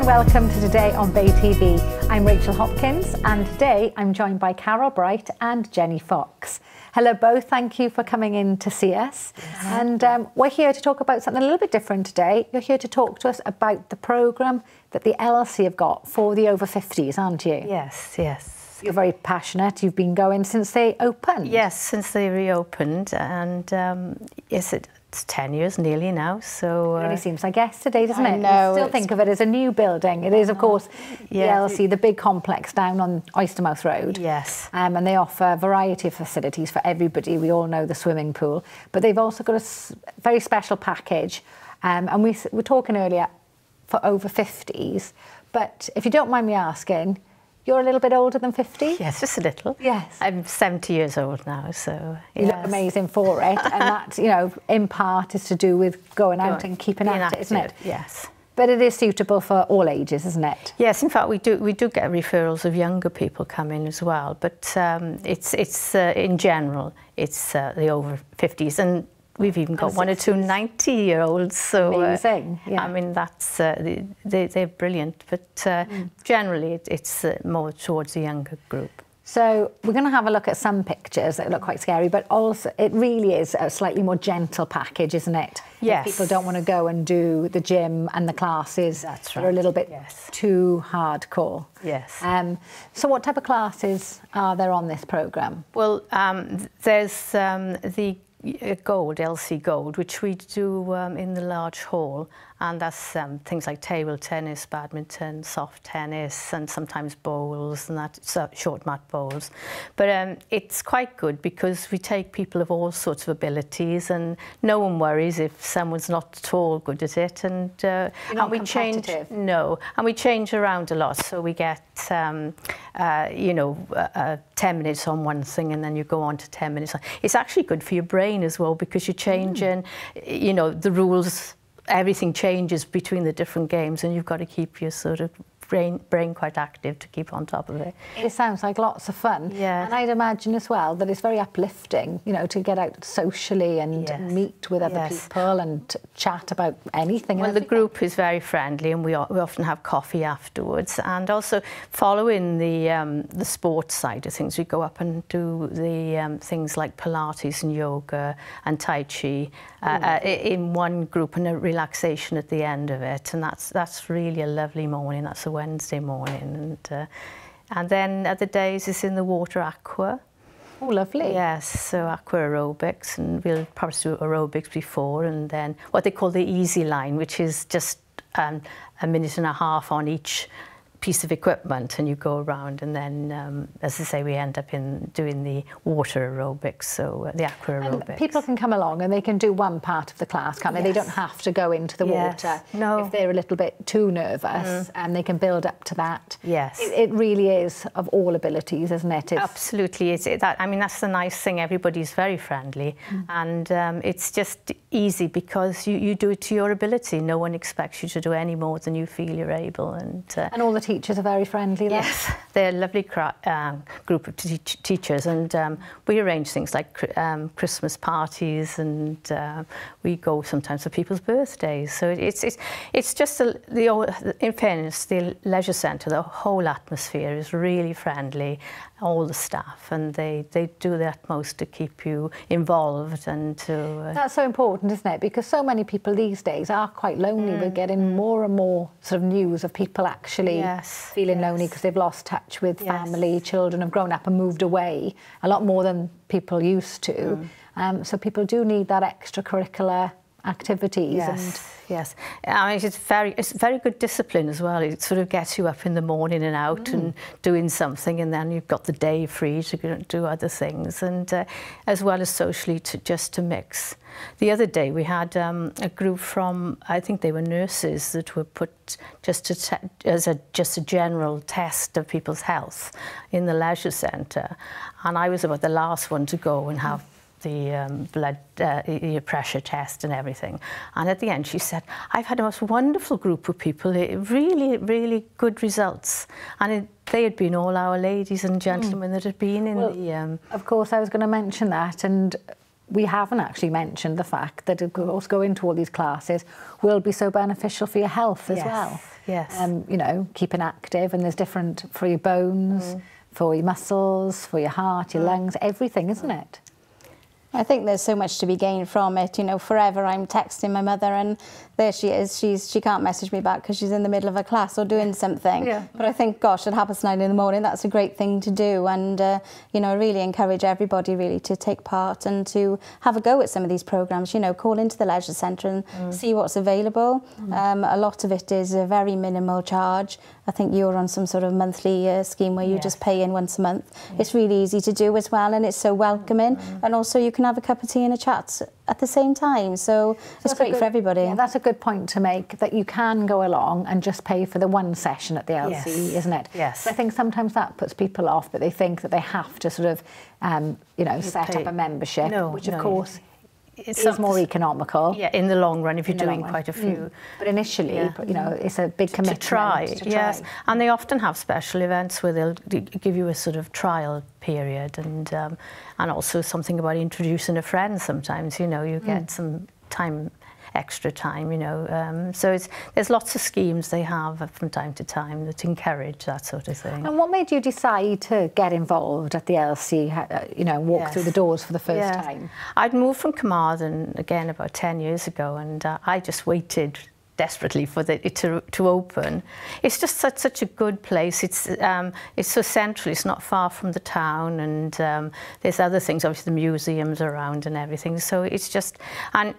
welcome to Today on Bay TV. I'm Rachel Hopkins and today I'm joined by Carol Bright and Jenny Fox. Hello both, thank you for coming in to see us. Yes. And we're here to talk about something a little bit different today. You're here to talk to us about the programme that the LC have got for the over 50s, aren't you? Yes, yes. You're very passionate. You've been going since they opened. Yes, since they reopened, and yes, it's 10 years nearly now. So it really seems like yesterday, doesn't it? No, you still think of it as a new building. It is, of course, yeah, the LC, the big complex down on Oystermouth Road. Yes. And they offer a variety of facilities for everybody. We all know the swimming pool, but they've also got a very special package. And we were talking earlier for over 50s, but if you don't mind me asking, you're a little bit older than 50? Yes, just a little. Yes. I'm 70 years old now, so yes. You look amazing for it. And that, you know, in part is to do with going out and keeping active, isn't it? Yes. But it is suitable for all ages, isn't it? Yes, in fact, we do get referrals of younger people coming as well. But it's in general, it's the over 50s. And we've even got one or two 90-year-olds. So amazing. Yeah. I mean, that's they're brilliant. But generally, it's more towards the younger group. So we're going to have a look at some pictures that look quite scary, but also it really is a slightly more gentle package, isn't it? Yes. If people don't want to go and do the gym and the classes that are a little bit too hardcore. Yes. So what type of classes are there on this programme? Well, there's the Gold, LC Gold, which we do in the large hall, and that's things like table tennis, badminton, soft tennis, and sometimes bowls and that, short mat bowls. But it's quite good because we take people of all sorts of abilities, and no one worries if someone's not at all good at it. And we change, and we change around a lot. So we get you know, 10 minutes on one thing, and then you go on to 10 minutes. It's actually good for your brain as well because you're changing, you know, the rules. Everything changes between the different games, and you've got to keep your sort of brain quite active to keep on top of it. It sounds like lots of fun. Yeah. And I'd imagine as well that it's very uplifting, you know, to get out socially and meet with other people and chat about anything. Well, the group is very friendly, and we often have coffee afterwards. And also, following the sports side of things, we go up and do the things like Pilates and yoga and Tai Chi in one group, and a relaxation at the end of it. And that's really a lovely morning. That's a Wednesday morning, and then other days is in the water aqua. Oh, lovely. Yes, so aqua aerobics, and we'll probably do aerobics before, and then what they call the easy line, which is just a minute and a half on each piece of equipment, and you go around, and then as I say, we end up in doing the water aerobics, so the aqua aerobics. And people can come along and they can do one part of the class, can't they? They don't have to go into the water if they're a little bit too nervous, and they can build up to that. Yes. It really is of all abilities, isn't it? Absolutely. I mean, that's the nice thing. Everybody's very friendly, and it's just easy because you do it to your ability. No one expects you to do any more than you feel you're able. And all the teachers are very friendly there? Yes, they're a lovely group of teachers, and we arrange things like Christmas parties, and we go sometimes for people's birthdays. So it's just in fairness, the leisure centre, the whole atmosphere is really friendly. All the staff, and they do their utmost to keep you involved and to... That's so important, isn't it? Because so many people these days are quite lonely. We're getting more and more sort of news of people actually feeling lonely because they've lost touch with family, children have grown up and moved away a lot more than people used to. So people do need that extracurricular activities. Yes. I mean, it's very good discipline as well. It sort of gets you up in the morning and out and doing something, and then you've got the day free to do other things, and as well as socially just to mix. The other day we had a group from, I think they were nurses, that were put just as a general test of people's health in the leisure centre, and I was about the last one to go and have the blood pressure test and everything. And at the end she said, I've had a most wonderful group of people, really, really good results. And they had been all our ladies and gentlemen that had been in the... Of course, I was going to mention that, and we haven't actually mentioned the fact that, of course, going to all these classes will be so beneficial for your health as well. Yes. You know, keeping active, and there's different for your bones, for your muscles, for your heart, your lungs, everything, isn't it? I think there's so much to be gained from it. You know, forever I'm texting my mother and there she is. She can't message me back because she's in the middle of a class or doing something. Yeah. But I think, gosh, it happens 9 in the morning. That's a great thing to do. And, you know, I really encourage everybody really to take part and to have a go at some of these programmes. You know, call into the leisure centre and see what's available. A lot of it is a very minimal charge. I think you're on some sort of monthly scheme where you just pay in once a month. It's really easy to do as well, and it's so welcoming. And also you can have a cup of tea and a chat at the same time. So it's great for everybody. Yeah, that's a good point to make, that you can go along and just pay for the one session at the LC, isn't it? Yes. But I think sometimes that puts people off, but they think that they have to sort of, you know, set up a membership, which of course is more economical. Yeah, in the long run, if you're doing quite a few. But initially, you know, it's a big commitment to try. Yes, and they often have special events where they'll give you a sort of trial period, and also something about introducing a friend. Sometimes, you know, you get some time, extra time, you know. So there's lots of schemes they have from time to time that encourage that sort of thing. And what made you decide to get involved at the LC, you know, walk through the doors for the first time? I'd moved from Carmarthen, again, about 10 years ago, and I just waited desperately for it to open. It's just such a good place. It's so central. It's not far from the town, and there's other things, obviously the museums around and everything. So it's just, and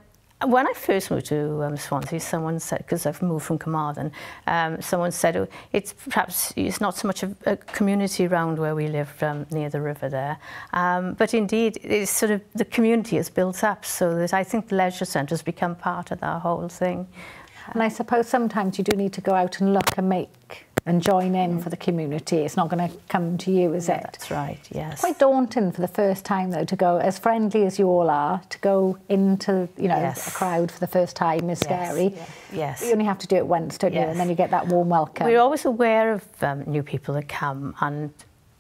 when I first moved to Swansea, someone said, because I've moved from Carmarthen, someone said, oh, it's not so much a community around where we live near the river there, but indeed it's sort of the community is built up, so that I think the leisure centre has become part of that whole thing. And I suppose sometimes you do need to go out and look and make and join in for the community. It's not going to come to you, is it? That's right, yes. It's quite daunting for the first time, though, to go, as friendly as you all are, to go into, you know, a crowd for the first time is scary. Yes. You only have to do it once, don't you? And then you get that warm welcome. We're always aware of new people that come, and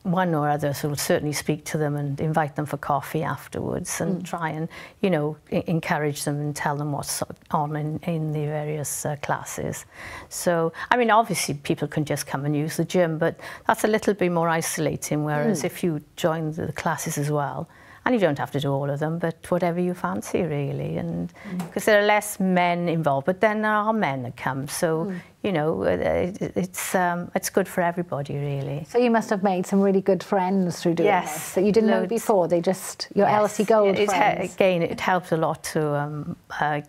one or other will certainly speak to them and invite them for coffee afterwards, and try and, you know, encourage them and tell them what's on in the various classes. So, I mean, obviously people can just come and use the gym, but that's a little bit more isolating, whereas if you join the classes as well, and you don't have to do all of them, but whatever you fancy, really. And because there are less men involved, but then there are men that come, so you know, it's good for everybody, really. So you must have made some really good friends through doing this that you didn't know before. They just, your LC Gold friends. Again, it helped a lot to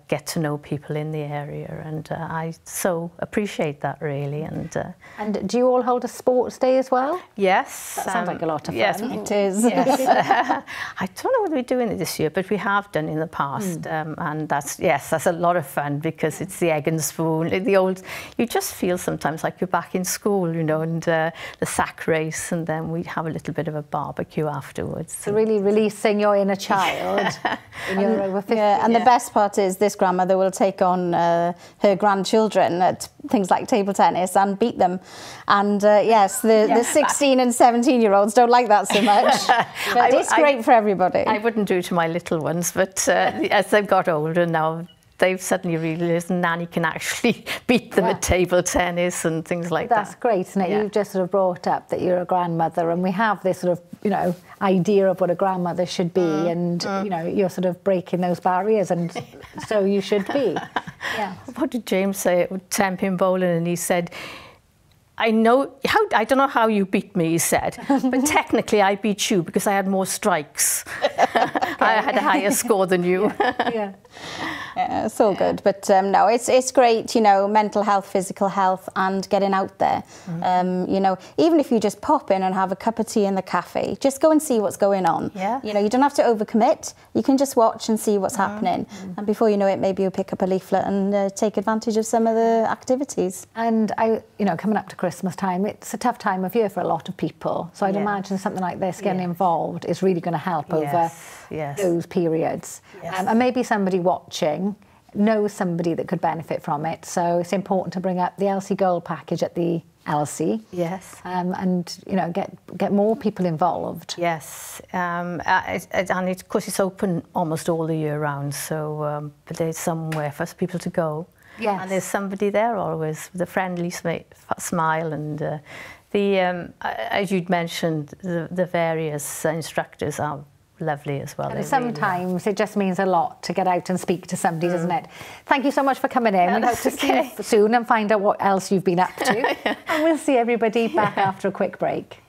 get to know people in the area, and I so appreciate that, really. And do you all hold a sports day as well? Yes. That sounds like a lot of fun. Yes, it is. Yes. I don't know whether we're doing it this year, but we have done in the past, and that's a lot of fun, because it's the egg and spoon, the old. You just feel sometimes like you're back in school, you know, and the sack race, and then we have a little bit of a barbecue afterwards. So really releasing your inner child when you're over 50. Yeah, and the best part is this grandmother will take on her grandchildren at things like table tennis and beat them. And yes, the 16 and 17-year-olds don't like that so much. But it's great for everybody. I wouldn't do it to my little ones, but as they've got older now, they've suddenly realised Nanny can actually beat them at table tennis and things like that. That's great, isn't it? You've just sort of brought up that you're a grandmother, and we have this sort of, you know, idea of what a grandmother should be, and you know, you're sort of breaking those barriers, and so you should be. Yeah. What did James say at Temping Bowling? And he said, I don't know how you beat me, he said, but technically I beat you because I had more strikes. I had a higher score than you. Yeah. Yeah, it's all good, but no, it's great, you know, mental health, physical health, and getting out there. You know, even if you just pop in and have a cup of tea in the cafe, just go and see what's going on. Yeah. You know, you don't have to overcommit. You can just watch and see what's happening, and before you know it, maybe you'll pick up a leaflet and take advantage of some of the activities. And you know, coming up to Christmas time, it's a tough time of year for a lot of people. So I'd imagine something like this, getting involved, is really going to help over those periods. And maybe somebody watching knows somebody that could benefit from it. So it's important to bring up the LC Gold package at the Elsie. Yes. And, you know, get more people involved. Yes. And of course it's open almost all the year round, so but there's somewhere for people to go. Yes. And there's somebody there always with a friendly smile, and as you'd mentioned, the various instructors are lovely as well. And sometimes it just means a lot to get out and speak to somebody, doesn't it? Thank you so much for coming in. We hope to see you soon and find out what else you've been up to. And we'll see everybody back after a quick break.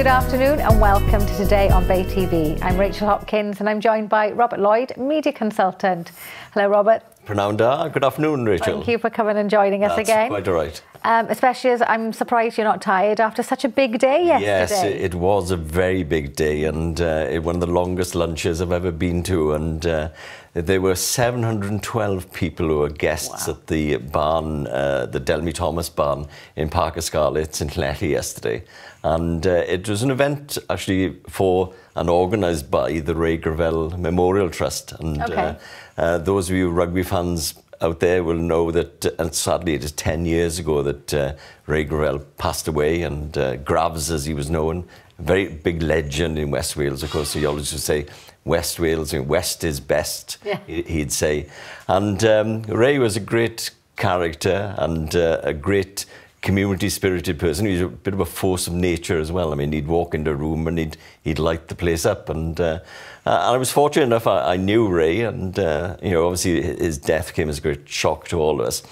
Good afternoon and welcome to Today on Bay TV. I'm Rachel Hopkins and I'm joined by Robert Lloyd, media consultant. Hello, Robert. Prananda. Good afternoon, Rachel. Thank you for coming and joining us again. That's quite all right. Especially as I'm surprised you're not tired after such a big day yesterday. Yes, it was a very big day and one of the longest lunches I've ever been to. And there were 712 people who were guests at the barn, the Delmy Thomas barn in Parc y Scarlett in Llanelli yesterday. And it was an event actually for and organised by the Ray Gravel Memorial Trust. And those of you rugby fans out there will know that, and sadly it is 10 years ago that Ray Gravel passed away, and Gravs, as he was known, a very big legend in West Wales, of course. He always would say, West Wales, West is best, he'd say. And Ray was a great character and a great community-spirited person. He was a bit of a force of nature as well. I mean, he'd walk into a room and he'd light the place up. And I was fortunate enough, I knew Ray, and you know, obviously his death came as a great shock to all of us.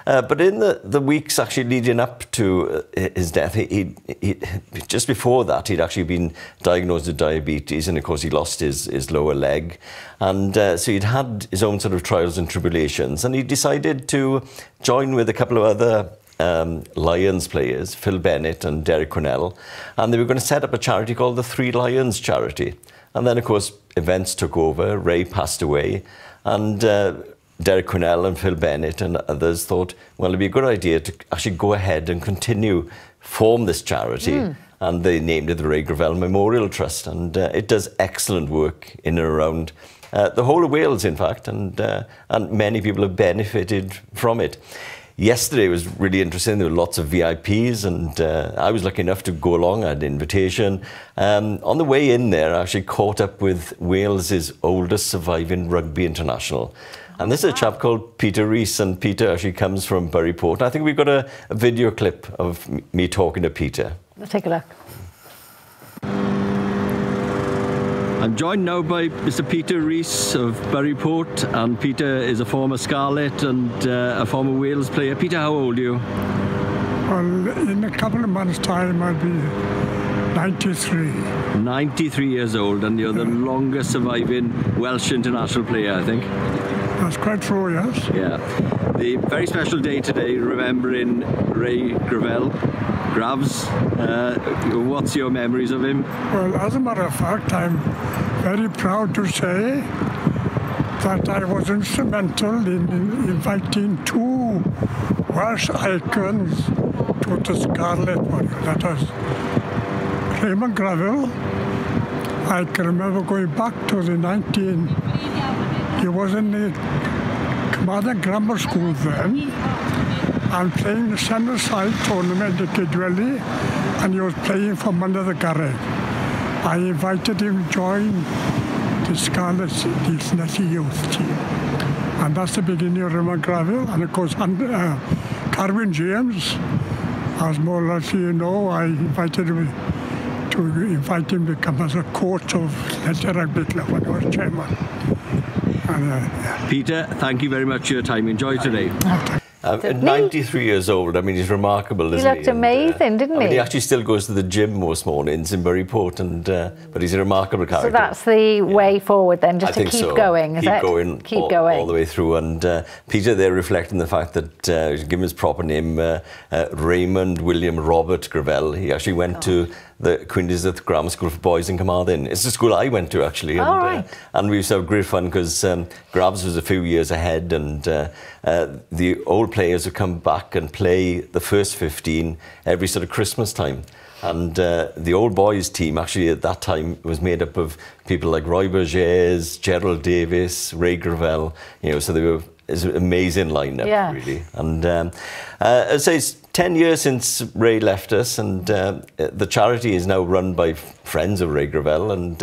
But in the weeks actually leading up to his death, he just before that, he'd actually been diagnosed with diabetes, and of course he lost his lower leg. And so he'd had his own sort of trials and tribulations, and he decided to join with a couple of other Lions players, Phil Bennett and Derek Quinnell, and they were going to set up a charity called the Three Lions Charity. And then, of course, events took over. Ray passed away, and Derek Quinnell and Phil Bennett and others thought, well, it'd be a good idea to actually go ahead and form this charity. And they named it the Ray Gravel Memorial Trust, and it does excellent work in and around the whole of Wales, in fact, and many people have benefited from it. Yesterday was really interesting. There were lots of VIPs, and I was lucky enough to go along. I had an invitation. On the way in there, I actually caught up with Wales's oldest surviving rugby international. And this is a chap called Peter Rees, and Peter actually comes from Buryport. I think we've got a video clip of me talking to Peter. Let's take a look. I'm joined now by Mr. Peter Rees of Buryport, and Peter is a former Scarlet and a former Wales player. Peter, how old are you? Well, in a couple of months' time, I'll be 93. 93 years old, and you're the longest surviving Welsh international player, I think. That's quite true, yes. Yeah. The very special day today, remembering Ray Gravel. Gravs, what's your memories of him? Well, as a matter of fact, I'm very proud to say that I was instrumental in inviting two Welsh icons to the Scarlet one. That was Raymond Gravel. I can remember going back to he was in the Carmarthen Grammar School then, and playing the centre side tournament at Kidwelly, and he was playing for Mynyddig the Garreg. I invited him to join the Scarlet Llanelli youth team, and that's the beginning of Raymond Gravel. And of course, Carwyn James, as more likely you know, I invited him to come as a coach of Llanelli Rugby Club when I was chairman. And, Peter, thank you very much for your time. Enjoy today. 93 years old. I mean, he's remarkable, isn't he? He looked amazing, didn't he? I mean, he actually still goes to the gym most mornings in Buryport, and but he's a remarkable character. So that's the way forward then, just to keep going, is it? Keep going all the way through. And Peter there reflecting the fact that, given his proper name, Raymond William Robert Gravel, he actually went to the Queen Elizabeth Grammar School for Boys in Carmarthen. It's the school I went to, actually. And we used to have great fun because Gravs was a few years ahead, and the old players would come back and play the first 15 every sort of Christmas time. And the old boys team, actually at that time, was made up of people like Roy Burgess, Gerald Davis, Ray Gravel, you know, so they were it's an amazing lineup, really. And I'd say it's 10 years since Ray left us, and the charity is now run by friends of Ray Gravel, and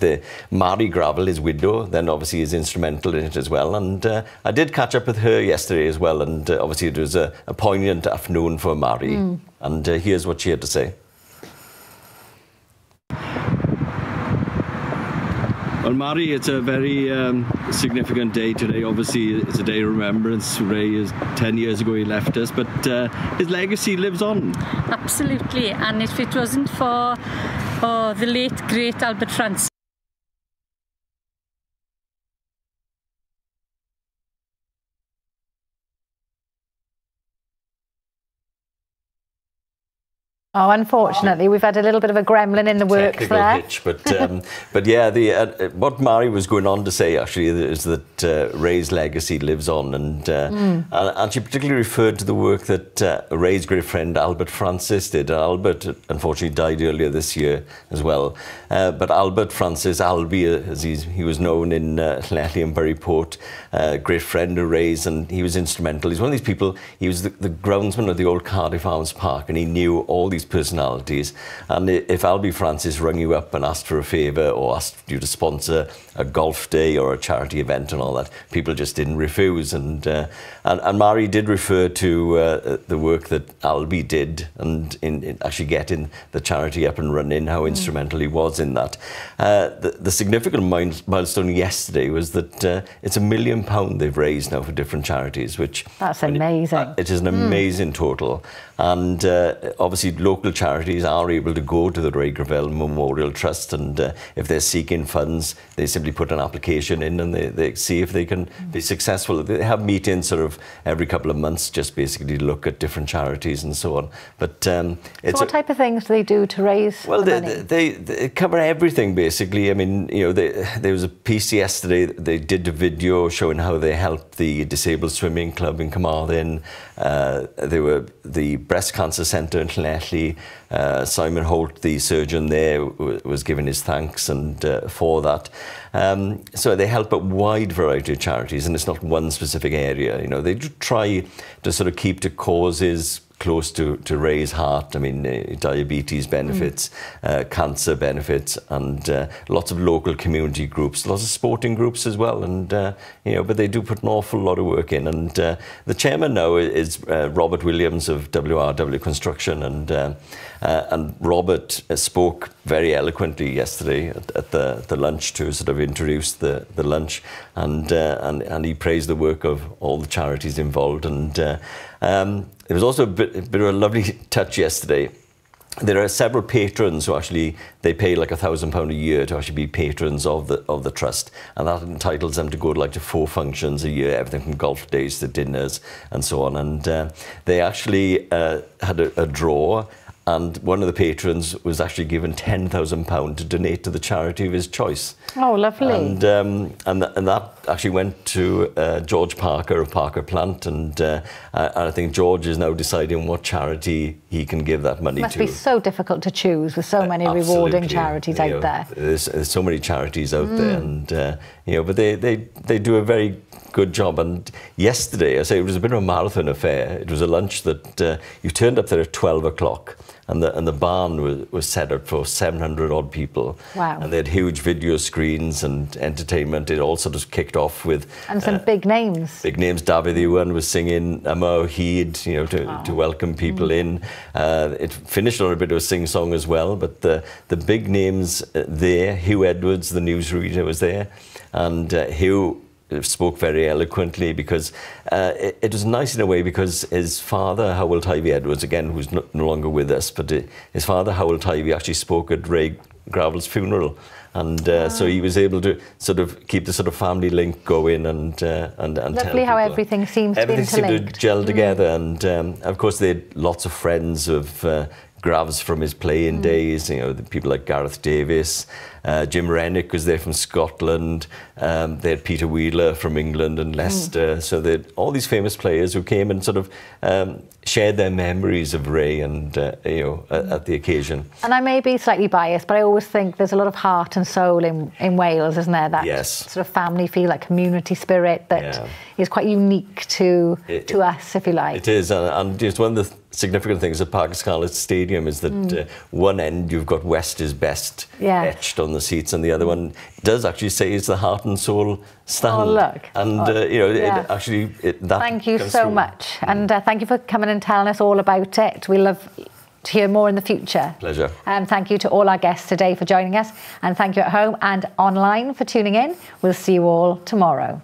the Mary Gravel, his widow, then obviously is instrumental in it as well. And I did catch up with her yesterday as well, and obviously it was a poignant afternoon for Mary. And here's what she had to say. Well, Mari, it's a very significant day today. Obviously, it's a day of remembrance. Ray is 10 years ago he left us, but his legacy lives on. Absolutely, and if it wasn't for the late, great Albert Francis, Oh, unfortunately, we've had a little bit of a gremlin in the works there. Hitch, but yeah, what Mari was going on to say actually is that Ray's legacy lives on, and she particularly referred to the work that Ray's great friend Albert Francis did. Albert unfortunately died earlier this year as well, but Albert Francis, Albie as he was known in Llanelli and Buryport, great friend of Ray's, and he was instrumental. He's one of these people. He was the groundsman of the old Cardiff Arms Park, and he knew all these personalities, and if Albie Francis rung you up and asked for a favour or asked you to sponsor a golf day or a charity event and all that, people just didn't refuse. And Mari did refer to the work that Albie did and in actually getting the charity up and running, how instrumental he was in that. The significant milestone yesterday was that it's £1 million they've raised now for different charities, which that's amazing. It is an amazing total, and obviously local charities are able to go to the Ray Gravel Memorial Trust, and if they're seeking funds, they simply put an application in and they see if they can be successful. They have meetings sort of every couple of months, just basically to look at different charities and so on. But so what type of things do they do to raise the money? They cover everything basically. I mean, you know, there was a piece yesterday. They did a video showing how they helped the disabled swimming club in Carmarthen. They were the breast cancer centre in Llanelli. Simon Holt, the surgeon there, was giving his thanks and for that. So they help a wide variety of charities, and it's not one specific area. You know, they do try to sort of keep to causes close to Ray's heart. I mean, diabetes benefits, cancer benefits, and lots of local community groups, lots of sporting groups as well. And you know, but they do put an awful lot of work in. And the chairman now is Robert Williams of WRW Construction, and Robert spoke very eloquently yesterday at the lunch to sort of introduce the lunch, and he praised the work of all the charities involved. And there was also a bit of a lovely touch yesterday. There are several patrons who actually, they pay like £1,000 a year to actually be patrons of the trust, and that entitles them to go to 4 functions a year, everything from golf days to dinners and so on. And they actually had a draw, and one of the patrons was actually given £10,000 to donate to the charity of his choice. Oh, lovely. And that actually went to George Parker of Parker Plant, and I think George is now deciding what charity he can give that money to. It must be so difficult to choose with so many rewarding charities out there. There's so many charities out there, and you know, but they do a very good job. And yesterday, I say, it was a bit of a marathon affair. It was a lunch that you turned up there at 12 o'clock. And the barn was set up for 700 odd people. Wow. And they had huge video screens and entertainment. It all sort of kicked off with... And some big names. Big names. David Ewan was singing Yma Hyd, you know, to welcome people in. It finished on a bit of a sing-song as well, but the big names there, Hugh Edwards, the newsreader, was there. And Hugh spoke very eloquently, because it was nice in a way, because his father, Howell Tivey Edwards, again, who's no longer with us, but his father, Howell Tivey, actually spoke at Ray Gravel's funeral. And so he was able to sort of keep the sort of family link going and lovely how everything seems to be interlinked. Everything seemed to gel together. And of course, they had lots of friends of Gravs from his playing days, you know, the people like Gareth Davis, Jim Rennick was there from Scotland, they had Peter Wheeler from England and Leicester, so they had all these famous players who came and sort of shared their memories of Ray and, you know, at the occasion. And I may be slightly biased, but I always think there's a lot of heart and soul in Wales, isn't there? That sort of family feel, like community spirit that is quite unique to us, if you like. It is, and just one of the significant things at Parc y Scarlett Stadium is that one end you've got West is Best etched on the seats, and the other one does actually say it's the heart and soul stand. Oh, look. And, you know, it actually... that thank you so much. And thank you for coming and telling us all about it. We love to hear more in the future. Pleasure. Thank you to all our guests today for joining us, and thank you at home and online for tuning in. We'll see you all tomorrow.